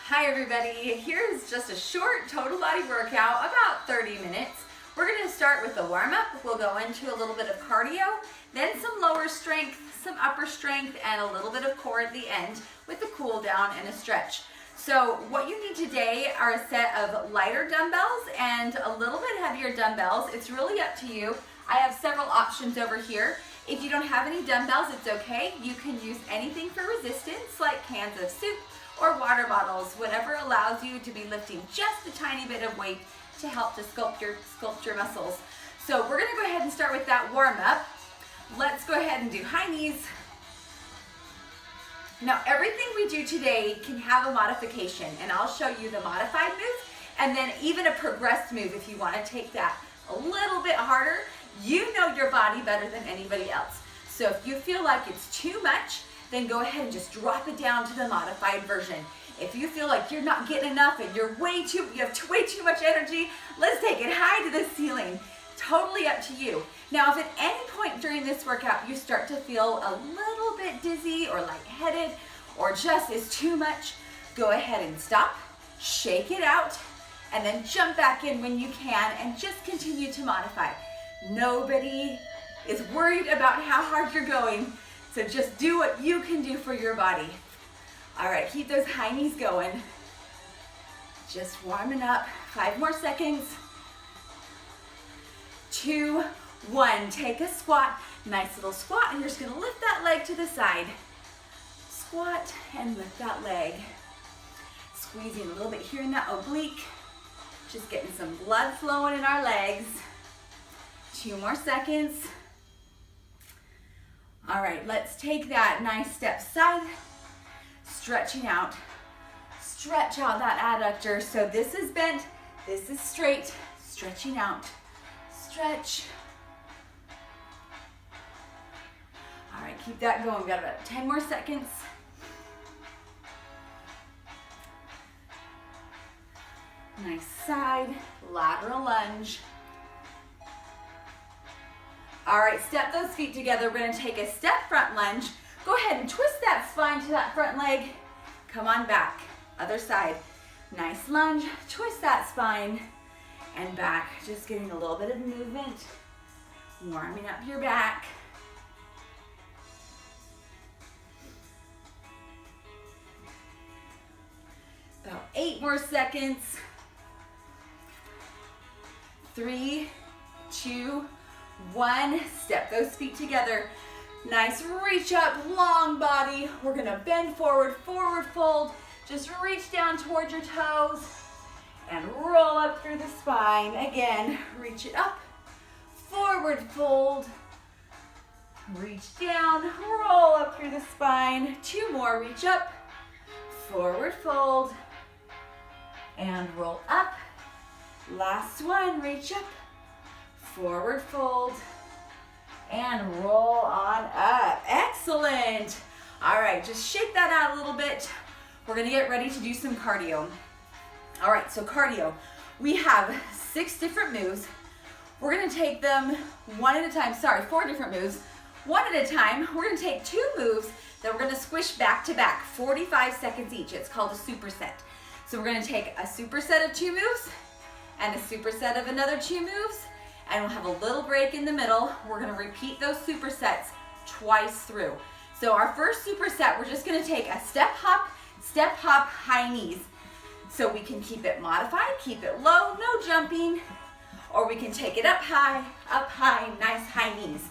Hi everybody, here's just a short total body workout, about 30 minutes. We're going to start with the warm-up. We'll go into a little bit of cardio, then some lower strength, some upper strength, and a little bit of core at the end with a cool down and a stretch. So what you need today are a set of lighter dumbbells and a little bit heavier dumbbells. It's really up to you. I have several options over here. If you don't have any dumbbells, it's okay. You can use anything for resistance, like cans of soup or water bottles, whatever allows you to be lifting just a tiny bit of weight to help to sculpt your muscles. So we're gonna go ahead and start with that warm up. Let's go ahead and do high knees. Now everything we do today can have a modification, and I'll show you the modified move and then even a progressed move if you wanna take that a little bit harder. You know your body better than anybody else. So if you feel like it's too much, then go ahead and just drop it down to the modified version. If you feel like you're not getting enough and you have way too much energy, let's take it high to the ceiling. Totally up to you. Now, if at any point during this workout you start to feel a little bit dizzy or lightheaded or just is too much, go ahead and stop, shake it out, and then jump back in when you can and just continue to modify. Nobody is worried about how hard you're going. So just do what you can do for your body. All right, keep those high knees going. Just warming up. 5 more seconds. 2, 1. Take a squat. Nice little squat, and you're just gonna lift that leg to the side. Squat and lift that leg. Squeezing a little bit here in that oblique. Just getting some blood flowing in our legs. 2 more seconds. All right, let's take that nice step side, stretching out. Stretch out that adductor. So this is bent, this is straight, stretching out. Stretch. All right, keep that going. We've got about 10 more seconds. Nice side, lateral lunge. All right, step those feet together. We're gonna take a step front lunge. Go ahead and twist that spine to that front leg. Come on back, other side. Nice lunge, twist that spine and back. Just getting a little bit of movement, warming up your back. About 8 more seconds. 3, 2, 1, step those feet together. Nice reach up, long body. We're gonna bend forward, forward fold. Just reach down towards your toes and roll up through the spine. Again, reach it up, forward fold. Reach down, roll up through the spine. 2 more, reach up, forward fold, and roll up. Last one, reach up, forward fold, and roll on up. Excellent. All right, just shake that out a little bit. We're gonna get ready to do some cardio. All right, so cardio. We have 6 different moves. We're gonna take them one at a time. Sorry, 4 different moves. One at a time. We're gonna take 2 moves that we're gonna squish back to back, 45 seconds each. It's called a superset. So we're gonna take a superset of 2 moves and a superset of another 2 moves, and we'll have a little break in the middle. We're gonna repeat those supersets twice through. So our first superset, we're just gonna take a step hop, high knees. So we can keep it modified, keep it low, no jumping, or we can take it up high, nice high knees.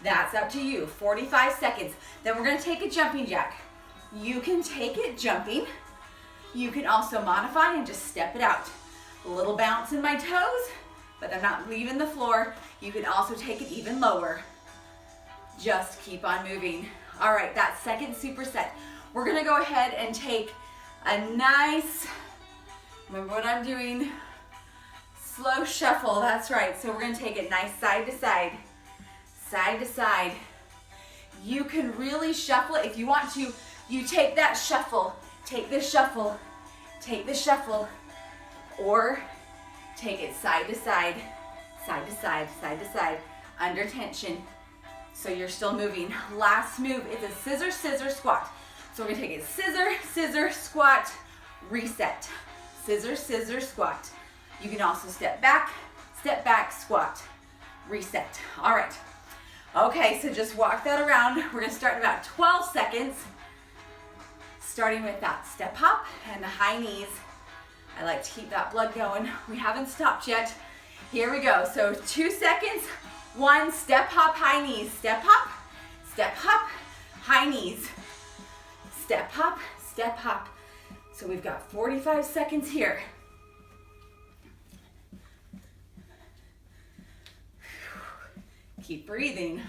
That's up to you, 45 seconds. Then we're gonna take a jumping jack. You can take it jumping. You can also modify and just step it out. A little bounce in my toes, but I'm not leaving the floor. You can also take it even lower. Just keep on moving. All right, that second superset. We're gonna go ahead and take a nice, remember what I'm doing? Slow shuffle, that's right. So we're gonna take it nice side to side, side to side. You can really shuffle it if you want to. You take that shuffle, take this shuffle, take the shuffle, or take it side to side, side to side, side to side, under tension. So you're still moving. Last move is a scissor, scissor, squat. So we're gonna take it scissor, scissor, squat, reset. Scissor, scissor, squat. You can also step back, squat, reset. All right. Okay, so just walk that around. We're gonna start in about 12 seconds, starting with that step hop and the high knees. I like to keep that blood going. We haven't stopped yet. Here we go. So 2 seconds, 1, step hop, high knees, step hop, high knees, step hop, step hop. So we've got 45 seconds here. Keep breathing.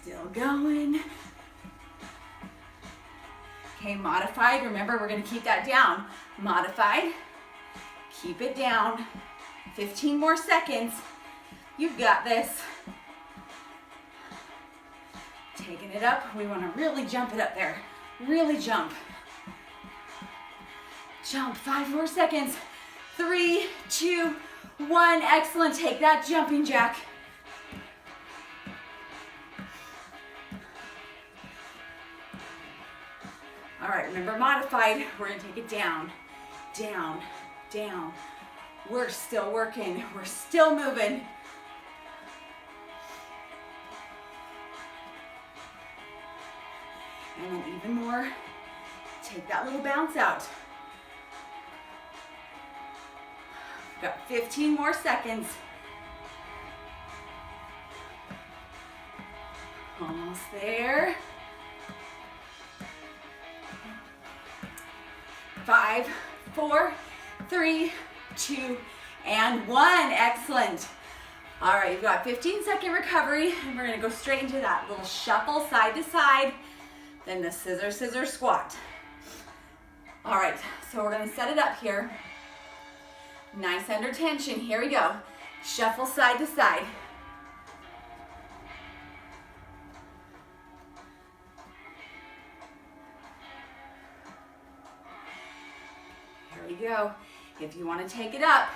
Still going. Okay, modified. Remember, we're going to keep that down. Modified. Keep it down. 15 more seconds. You've got this. Taking it up. We want to really jump it up there. Really jump. Jump. 5 more seconds. 3, 2, 1. Excellent. Take that jumping jack. All right, remember modified. We're gonna take it down, down, down. We're still working. We're still moving. And then even more, take that little bounce out. Got 15 more seconds. Almost there. 5, 4, 3, 2, and 1. Excellent. All right, you've got 15-second recovery, and we're gonna go straight into that little shuffle side to side, then the scissor, scissor squat. All right, so we're gonna set it up here. Nice under tension. Here we go. Shuffle side to side. Here we go. If you want to take it up,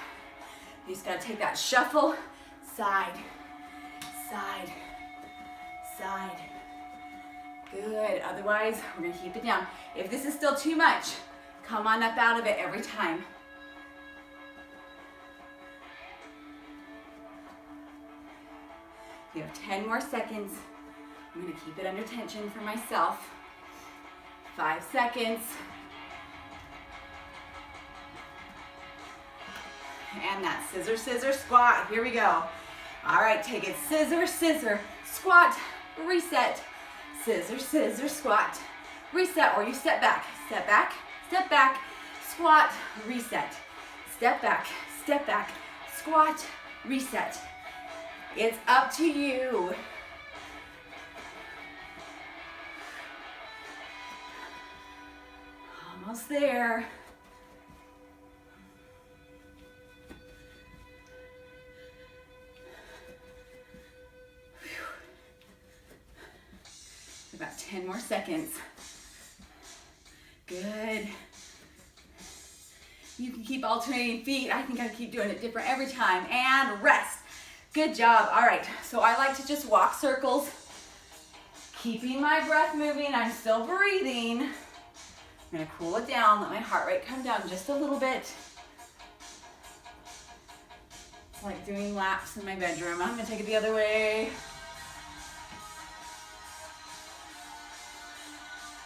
you just got to take that shuffle side, side, side. Good. Otherwise, we're going to keep it down. If this is still too much, come on up out of it every time. You have 10 more seconds. I'm going to keep it under tension for myself. 5 seconds. And that scissor, scissor, squat. Here we go. All right, take it. Scissor, scissor, squat, reset. Scissor, scissor, squat, reset. Or you step back, squat, reset. Step back, squat, reset. It's up to you. Almost there. About 10 more seconds. Good. You can keep alternating feet. I think I keep doing it different every time. And rest. Good job. All right, so I like to just walk circles, keeping my breath moving. I'm still breathing. I'm gonna cool it down, let my heart rate come down just a little bit. It's like doing laps in my bedroom. I'm gonna take it the other way.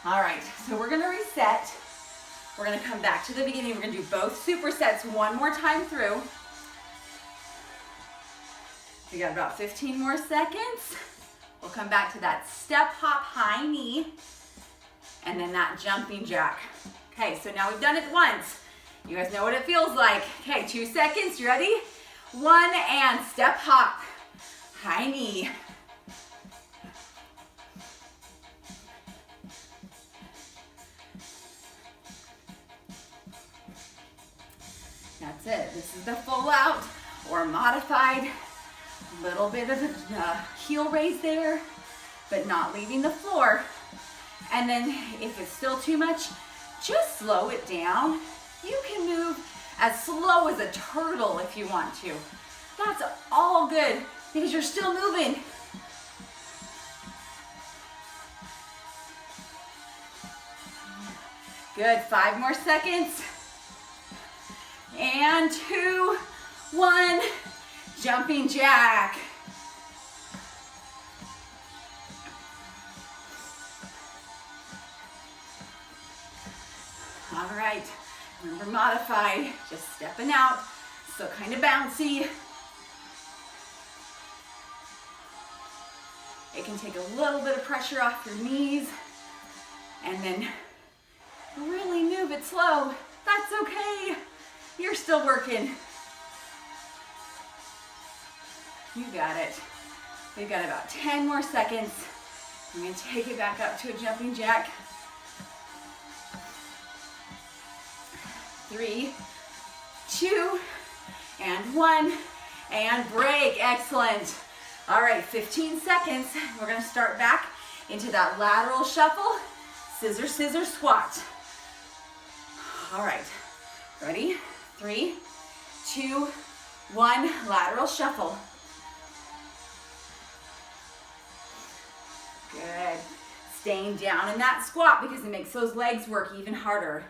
All right, so we're gonna reset. We're gonna come back to the beginning. We're gonna do both supersets one more time through. We got about 15 more seconds. We'll come back to that step hop high knee and then that jumping jack. Okay, so now we've done it once. You guys know what it feels like. Okay, 2 seconds, you ready? 1 and step hop, high knee. That's it. This is the full out or modified. Little bit of a heel raise there, but not leaving the floor. And then if it's still too much, just slow it down. You can move as slow as a turtle if you want to. That's all good because you're still moving. Good, 5 more seconds. And 2, 1, jumping jack. All right, remember modified, just stepping out, still kind of bouncy. It can take a little bit of pressure off your knees and then really move it slow. That's okay, you're still working. You got it. We've got about 10 more seconds. I'm gonna take it back up to a jumping jack. 3, 2, and 1, and break. Excellent. All right, 15 seconds. We're gonna start back into that lateral shuffle, scissor, scissor, squat. All right, ready? 3, 2, 1, lateral shuffle. Good. Staying down in that squat because it makes those legs work even harder.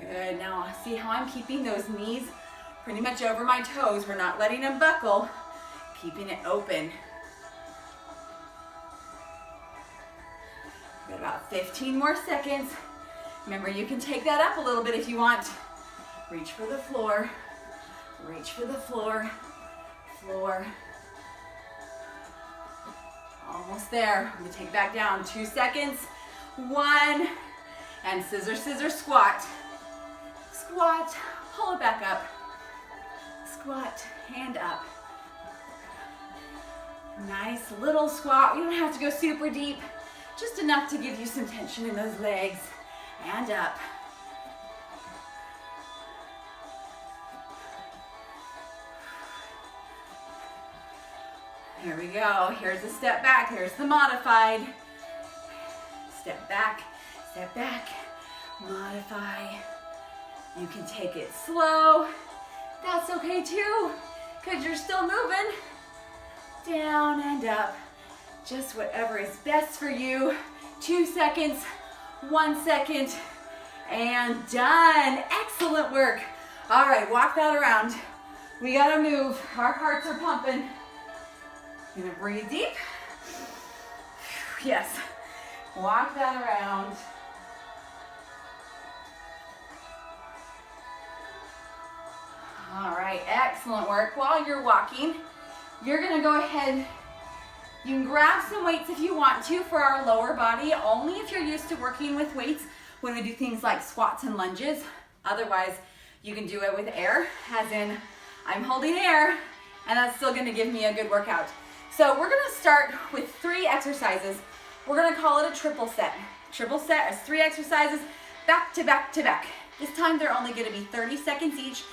Good, now see how I'm keeping those knees pretty much over my toes. We're not letting them buckle, keeping it open. Got about 15 more seconds. Remember, you can take that up a little bit if you want. Reach for the floor, reach for the floor, floor. Almost there. I'm gonna take back down. 2 seconds, 1, and scissor, scissor, squat. Squat, pull it back up. Squat, hand up. Nice little squat. You don't have to go super deep, just enough to give you some tension in those legs. And up. Here we go. Here's a step back. Here's the modified. Step back, modify. You can take it slow. That's okay too, because you're still moving. Down and up. Just whatever is best for you. 2 seconds, 1 second, and done. Excellent work. All right, walk that around. We gotta move. Our hearts are pumping. You're gonna breathe deep. Yes. Walk that around. All right, excellent work. While you're walking, you're gonna go ahead, you can grab some weights if you want to for our lower body, only if you're used to working with weights when we do things like squats and lunges. Otherwise, you can do it with air, as in I'm holding air, and that's still gonna give me a good workout. So we're gonna start with 3 exercises. We're gonna call it a triple set. Triple set is 3 exercises, back to back to back. This time they're only gonna be 30 seconds each.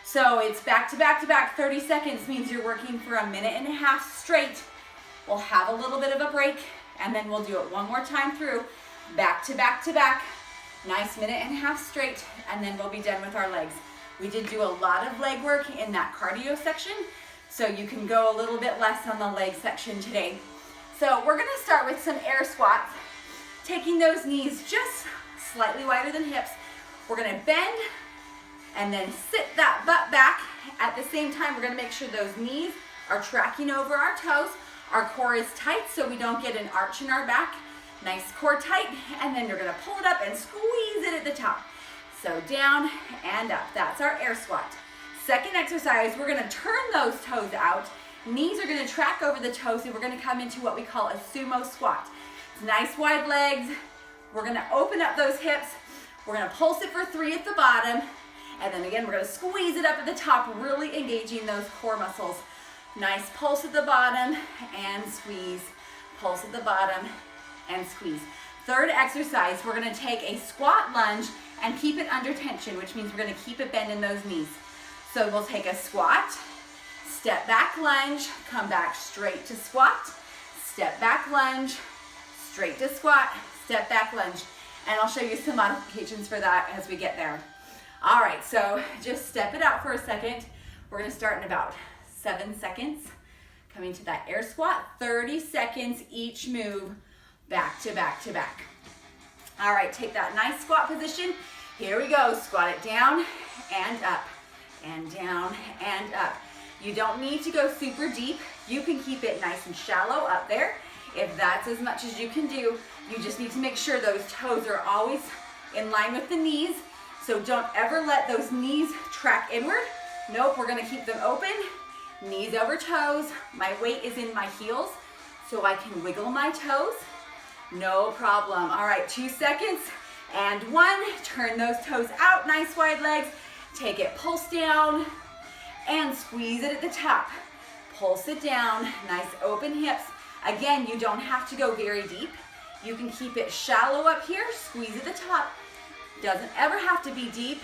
So it's back to back to back. 30 seconds means you're working for a minute and a half straight. We'll have a little bit of a break, and then we'll do it one more time through, back to back to back. Nice minute and a half straight, and then we'll be done with our legs. We did do a lot of leg work in that cardio section, so you can go a little bit less on the leg section today. So we're gonna start with some air squats, taking those knees just slightly wider than hips. We're gonna bend and then sit that butt back. At the same time, we're gonna make sure those knees are tracking over our toes. Our core is tight so we don't get an arch in our back. Nice core tight, and then you're gonna pull it up and squeeze it at the top. So down and up, that's our air squat. Second exercise, we're gonna turn those toes out. Knees are gonna track over the toes, and we're gonna come into what we call a sumo squat. It's nice wide legs. We're gonna open up those hips. We're gonna pulse it for 3 at the bottom. And then again, we're gonna squeeze it up at the top, really engaging those core muscles. Nice pulse at the bottom and squeeze. Pulse at the bottom and squeeze. Third exercise, we're gonna take a squat lunge and keep it under tension, which means we're gonna keep it bent in those knees. So we'll take a squat, step back lunge, come back straight to squat, step back lunge, straight to squat, step back lunge. And I'll show you some modifications for that as we get there. All right, so just step it out for a second. We're gonna start in about 7 seconds. Coming to that air squat, 30 seconds each move, back to back to back. All right, take that nice squat position. Here we go, squat it down and up, and down and up. You don't need to go super deep. You can keep it nice and shallow up there. If that's as much as you can do, you just need to make sure those toes are always in line with the knees. So don't ever let those knees track inward. Nope, we're gonna keep them open. Knees over toes. My weight is in my heels, so I can wiggle my toes. No problem. All right, 2 seconds and 1. Turn those toes out, nice wide legs. Take it, pulse down and squeeze it at the top. Pulse it down, nice open hips. Again, you don't have to go very deep. You can keep it shallow up here, squeeze at the top. Doesn't ever have to be deep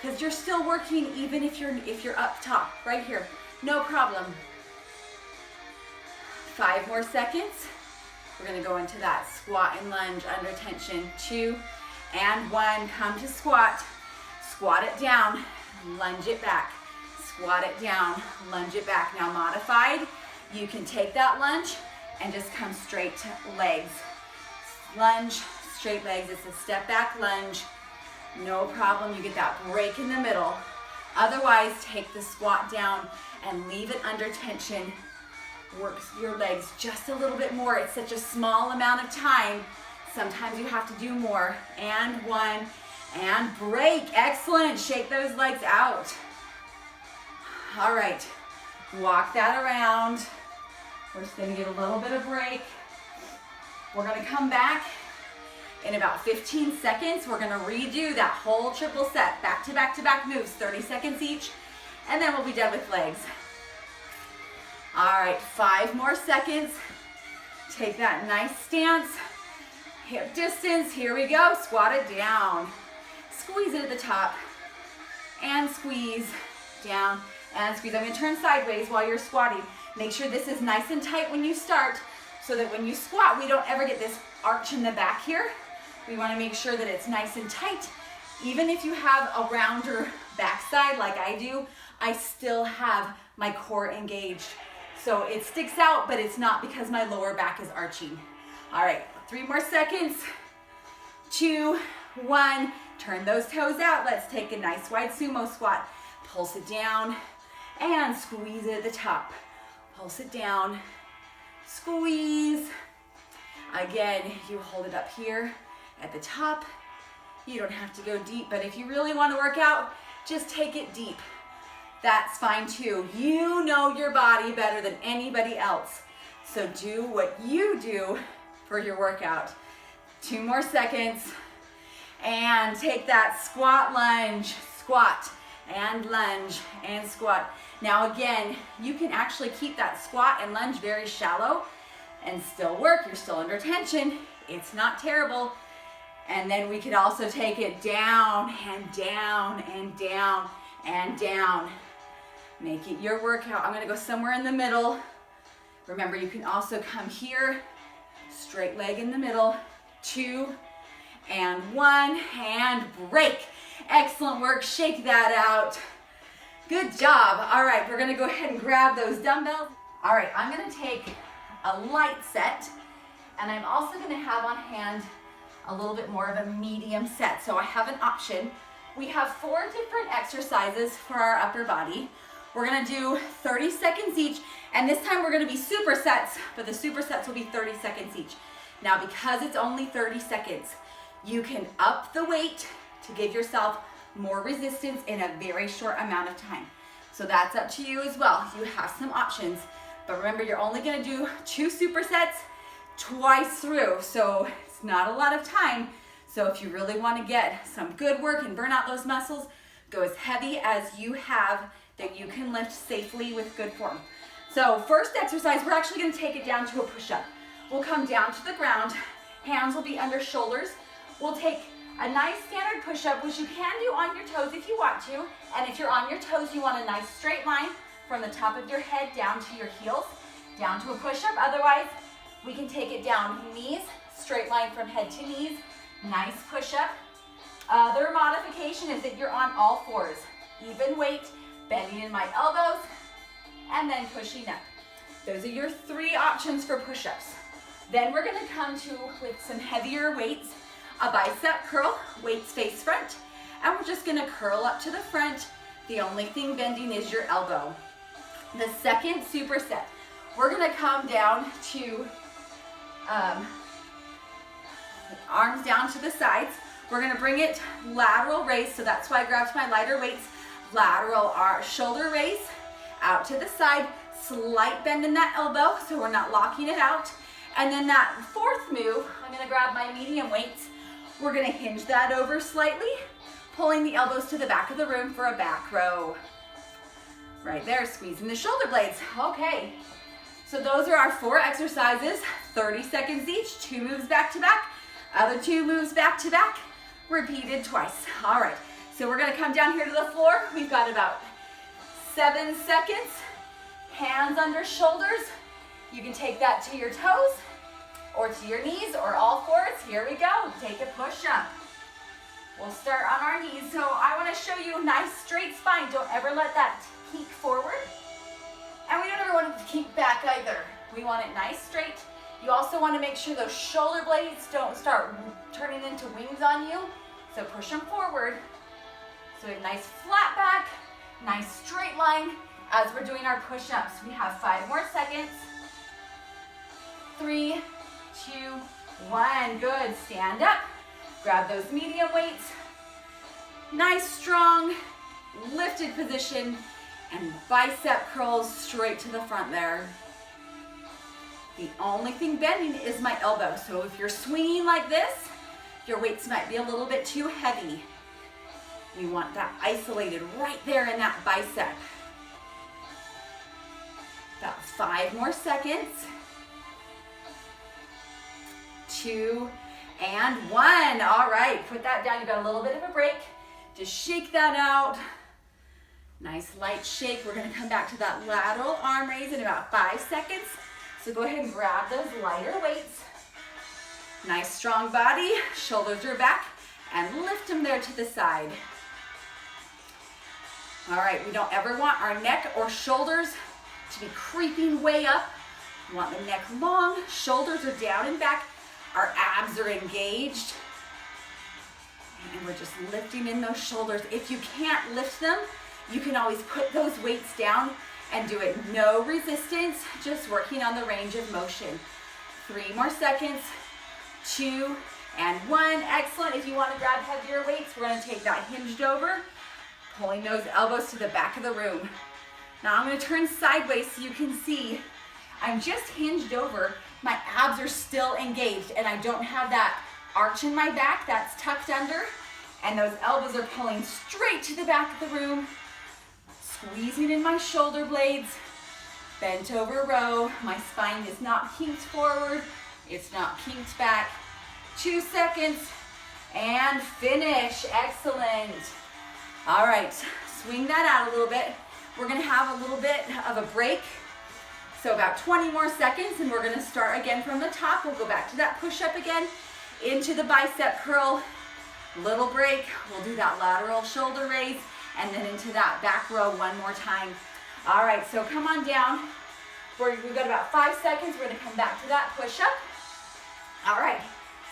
because you're still working even if you're up top, right here. No problem. 5 more seconds. We're gonna go into that squat and lunge under tension. 2 and 1, come to squat. Squat it down, lunge it back. Squat it down, lunge it back. Now modified, you can take that lunge and just come straight to legs. Lunge, straight legs. It's a step back lunge. No problem, you get that break in the middle. Otherwise, take the squat down and leave it under tension. Work your legs just a little bit more. It's such a small amount of time. Sometimes you have to do more. And 1, and break. Excellent, shake those legs out. All right, walk that around. We're just gonna get a little bit of break. We're gonna come back in about 15 seconds. We're gonna redo that whole triple set, back to back to back moves, 30 seconds each, and then we'll be done with legs. All right, 5 more seconds. Take that nice stance, hip distance, here we go. Squat it down, squeeze it at the top, and squeeze down, and squeeze. I'm gonna turn sideways while you're squatting. Make sure this is nice and tight when you start so that when you squat, we don't ever get this arch in the back here. We wanna make sure that it's nice and tight. Even if you have a rounder backside like I do, I still have my core engaged. So it sticks out, but it's not because my lower back is arching. All right, 3 more seconds. 2, 1, turn those toes out. Let's take a nice wide sumo squat. Pulse it down and squeeze it at the top. Pulse it down, squeeze. Again, you hold it up here at the top. You don't have to go deep, but if you really want to work out, just take it deep. That's fine too. You know your body better than anybody else. So do what you do for your workout. 2 more seconds. And take that squat, lunge, squat, and lunge, and squat. Now again, you can actually keep that squat and lunge very shallow and still work. You're still under tension. It's not terrible. And then we could also take it down and down and down and down. Make it your workout. I'm gonna go somewhere in the middle. Remember, you can also come here, straight leg in the middle, 2 and 1, and break. Excellent work, shake that out. Good job. All right, we're gonna go ahead and grab those dumbbells. All right, I'm gonna take a light set, and I'm also gonna have on hand a little bit more of a medium set. So I have an option. We have 4 different exercises for our upper body. We're gonna do 30 seconds each, and this time we're gonna be supersets, but the supersets will be 30 seconds each. Now, because it's only 30 seconds, you can up the weight to give yourself more resistance in a very short amount of time. So that's up to you as well. You have some options, but remember, you're only gonna do 2 supersets twice through, so it's not a lot of time. So if you really wanna get some good work and burn out those muscles, go as heavy as you have that you can lift safely with good form. So first exercise, we're actually gonna take it down to a push-up. We'll come down to the ground, hands will be under shoulders. We'll take a nice standard push-up, which you can do on your toes if you want to. And if you're on your toes, you want a nice straight line from the top of your head down to your heels, down to a push-up. Otherwise, we can take it down, knees, straight line from head to knees, nice push-up. Other modification is that you're on all 4s. Even weight, bending in my elbows, and then pushing up. Those are your 3 options for push-ups. Then we're gonna come to, with some heavier weights, a bicep curl, weights face front, and we're just gonna curl up to the front. The only thing bending is your elbow. The second superset, we're gonna come down to arms down to the sides. We're gonna bring it lateral raise, so that's why I grabbed my lighter weights. Lateral shoulder raise, out to the side, slight bend in that elbow, so we're not locking it out. And then that 4th move, I'm gonna grab my medium weights. We're gonna hinge that over slightly, pulling the elbows to the back of the room for a back row. Right there, squeezing the shoulder blades. Okay, so those are our 4 exercises, 30 seconds each, 2 moves back to back, other 2 moves back to back, repeated twice. All right, so we're gonna come down here to the floor. We've got about 7 seconds, hands under shoulders. You can take that to your toes or to your knees or all fours. Here we go, take a push up. We'll start on our knees. So I wanna show you a nice straight spine. Don't ever let that kick forward. And we don't ever want it to kick back either. We want it nice straight. You also wanna make sure those shoulder blades don't start turning into wings on you. So push them forward. So we have nice flat back, nice straight line as we're doing our push-ups. We have 5 more seconds. 3, 2, 1, good. Stand up, grab those medium weights. Nice, strong, lifted position, and bicep curls straight to the front there. The only thing bending is my elbow. So if you're swinging like this, your weights might be a little bit too heavy. We want that isolated right there in that bicep. About 5 more seconds. 2 and 1. All right, put that down. You got a little bit of a break. Just shake that out. Nice light shake. We're gonna come back to that lateral arm raise in about 5 seconds. So go ahead and grab those lighter weights. Nice strong body, shoulders are back, and lift them there to the side. All right, we don't ever want our neck or shoulders to be creeping way up. We want the neck long, shoulders are down and back, our abs are engaged, and we're just lifting in those shoulders. If you can't lift them, you can always put those weights down and do it no resistance, just working on the range of motion. 3 more seconds, 2 and 1. Excellent. If you want to grab heavier weights, we're going to take that hinged over, pulling those elbows to the back of the room. Now I'm going to turn sideways so you can see I'm just hinged over. My abs are still engaged and I don't have that arch in my back that's tucked under, and those elbows are pulling straight to the back of the room, squeezing in my shoulder blades, bent over row. My spine is not kinked forward, it's not kinked back. 2 seconds and finish. Excellent. All right, swing that out a little bit. We're gonna have a little bit of a break. So about 20 more seconds and we're gonna start again from the top. We'll go back to that push-up again, into the bicep curl, little break. We'll do that lateral shoulder raise and then into that back row one more time. All right, so come on down. We've got about 5 seconds. We're gonna come back to that push-up. All right,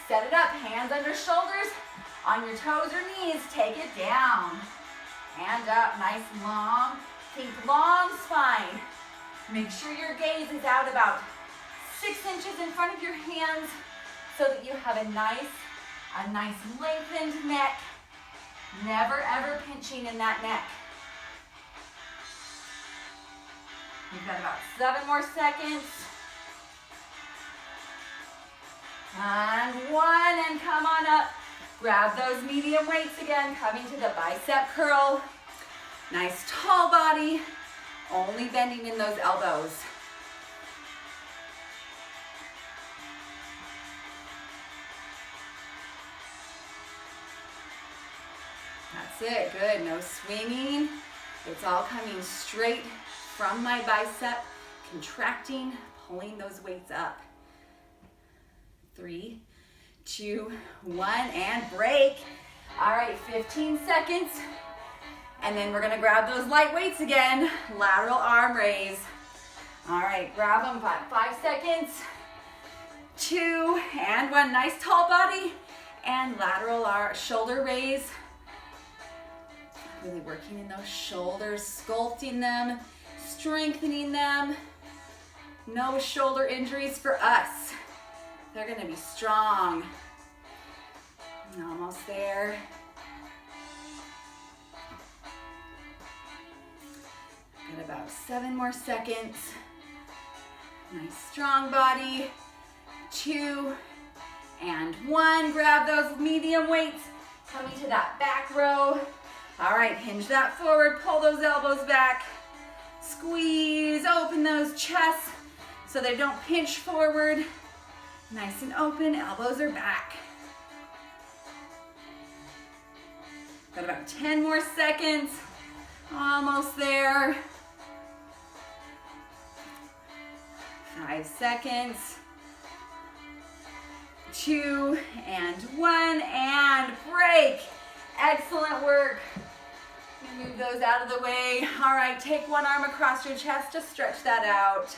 set it up, hands under shoulders, on your toes or knees, take it down. Hand up, nice long, think long spine. Make sure your gaze is out about 6 inches in front of your hands so that you have a nice lengthened neck. Never ever pinching in that neck. We've got about 7 more seconds. And 1, and come on up. Grab those medium weights again, coming to the bicep curl. Nice tall body, only bending in those elbows. That's it, good, no swinging. It's all coming straight from my bicep, contracting, pulling those weights up. 3, 2, 1, and break. All right, 15 seconds. And then we're gonna grab those light weights again, lateral arm raise. All right. right, grab them, 5 seconds. 2 and 1. Nice tall body and lateral shoulder raise. Really working in those shoulders, sculpting them, strengthening them. No shoulder injuries for us. They're gonna be strong. Almost there. Got about 7 more seconds. Nice strong body. 2 and 1. Grab those medium weights. Coming to that back row. All right, hinge that forward. Pull those elbows back. Squeeze, open those chests so they don't pinch forward. Nice and open, elbows are back. Got about 10 more seconds. Almost there. 5 seconds. 2 and 1 and break. Excellent work. Move those out of the way. All right, take one arm across your chest to stretch that out.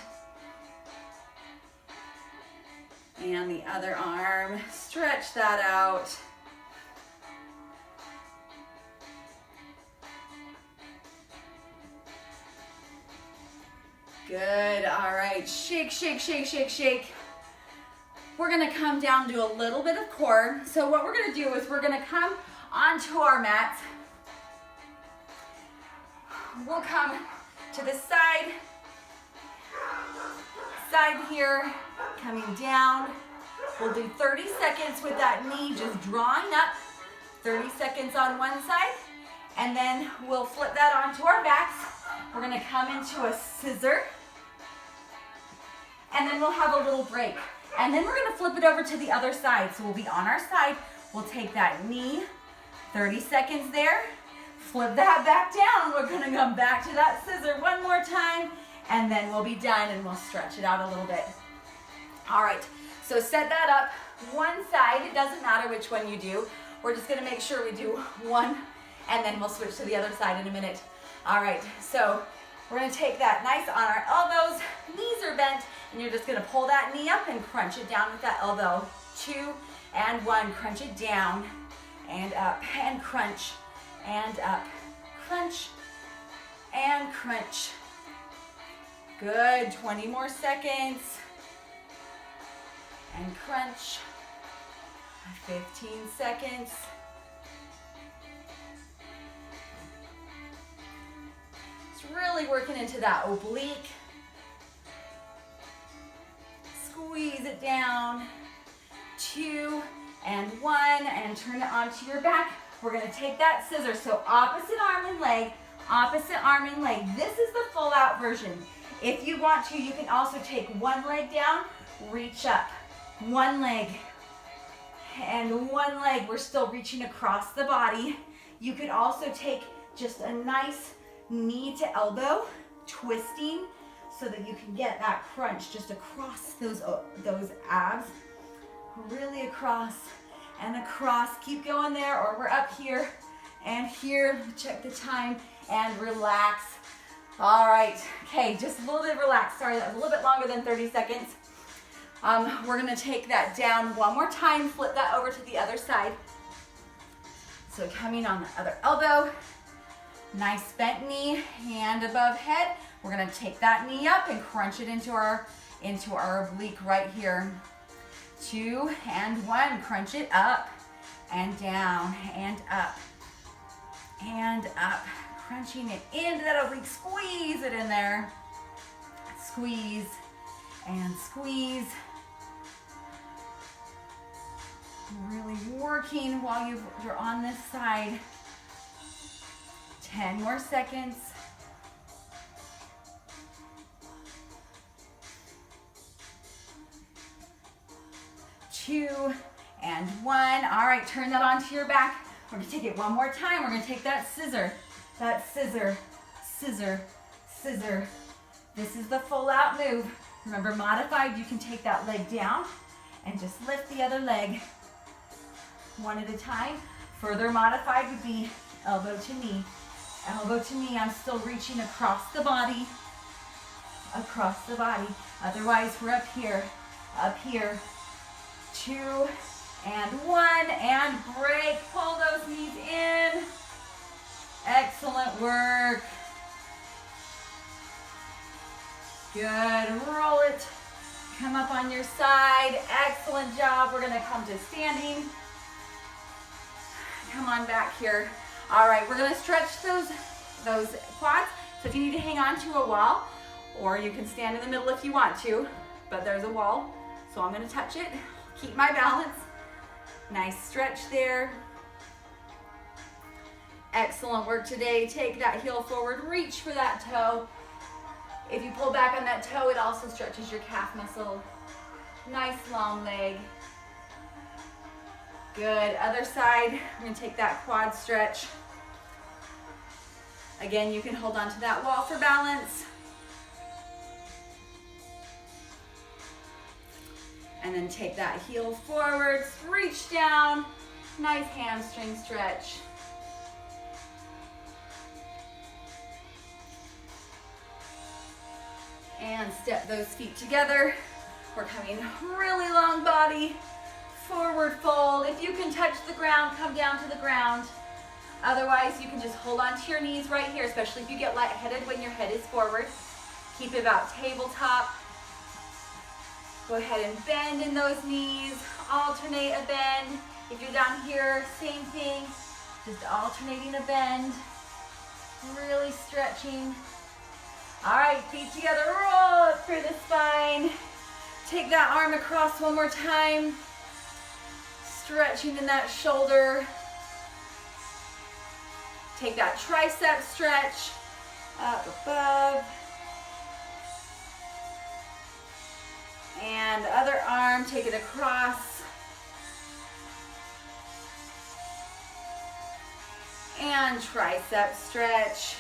And the other arm, stretch that out. Good, all right, shake, shake, shake, shake, shake. We're gonna come down to a little bit of core. So what we're gonna do is we're gonna come onto our mats. We'll come to the side here, coming down. We'll do 30 seconds with that knee just drawing up. 30 seconds on one side, and then we'll flip that onto our backs. We're gonna come into a scissor, and then we'll have a little break. And then we're gonna flip it over to the other side. So we'll be on our side. We'll take that knee, 30 seconds there, flip that back down. We're gonna come back to that scissor one more time, and then we'll be done and we'll stretch it out a little bit. All right, so set that up one side. It doesn't matter which one you do. We're just gonna make sure we do one, and then we'll switch to the other side in a minute. All right, so we're gonna take that nice on our elbows, knees are bent, and you're just gonna pull that knee up and crunch it down with that elbow. 2 and 1, crunch it down and up and crunch and up. Crunch and crunch. Good, 20 more seconds. And crunch. 15 seconds. It's really working into that oblique. Squeeze it down. 2 and 1, and turn it onto your back. We're gonna take that scissor, so opposite arm and leg, opposite arm and leg. This is the full out version. If you want to, you can also take one leg down, reach up. One leg and one leg. We're still reaching across the body. You could also take just a nice knee to elbow, twisting, so that you can get that crunch just across those abs. Really across and across. Keep going there, or we're up here and here. Check the time and relax. All right, okay, just a little bit relaxed. Sorry, that was a little bit longer than 30 seconds. We're gonna take that down one more time, flip that over to the other side. So coming on the other elbow, nice bent knee, hand above head. We're gonna take that knee up and crunch it into our oblique right here. 2 and 1, crunch it up and down and up and up. Crunching it into that oblique, squeeze it in there. Squeeze and squeeze. Really working while you're on this side. 10 more seconds. 2 and 1. All right, turn that onto your back. We're gonna take it one more time. We're gonna take that scissor, scissor, scissor. This is the full out move. Remember, modified, you can take that leg down and just lift the other leg one at a time. Further modified would be elbow to knee. Elbow to knee, I'm still reaching across the body. across the body. Otherwise, we're up here, 2 and 1, and break. Pull those knees in. Excellent work. Good, roll it. Come up on your side. Excellent job. We're gonna come to standing. Come on back here. All right, we're gonna stretch those quads. So if you need to hang on to a wall, or you can stand in the middle if you want to, but there's a wall, so I'm gonna touch it, keep my balance. Nice stretch there. Excellent work today. Take that heel forward, reach for that toe. If you pull back on that toe, it also stretches your calf muscle. Nice long leg. Good, other side, we're gonna take that quad stretch. Again, you can hold on to that wall for balance. And then take that heel forward, reach down, nice hamstring stretch. And step those feet together. We're coming really long body, forward fold. If you can touch the ground, come down to the ground. Otherwise, you can just hold on to your knees right here, especially if you get lightheaded when your head is forward. Keep it about tabletop. Go ahead and bend in those knees, alternate a bend. If you're down here, same thing, just alternating a bend, really stretching. All right, feet together, roll up through the spine. Take that arm across one more time, stretching in that shoulder. Take that tricep stretch, up above. And other arm, take it across. And tricep stretch.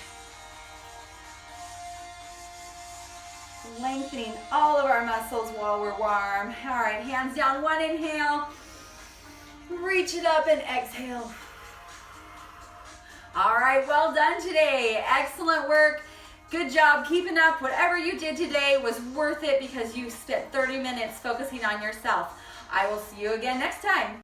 Lengthening all of our muscles while we're warm. All right, hands down, one inhale. Reach it up and exhale. All right, well done today. Excellent work. Good job keeping up. Whatever you did today was worth it because you spent 30 minutes focusing on yourself. I will see you again next time.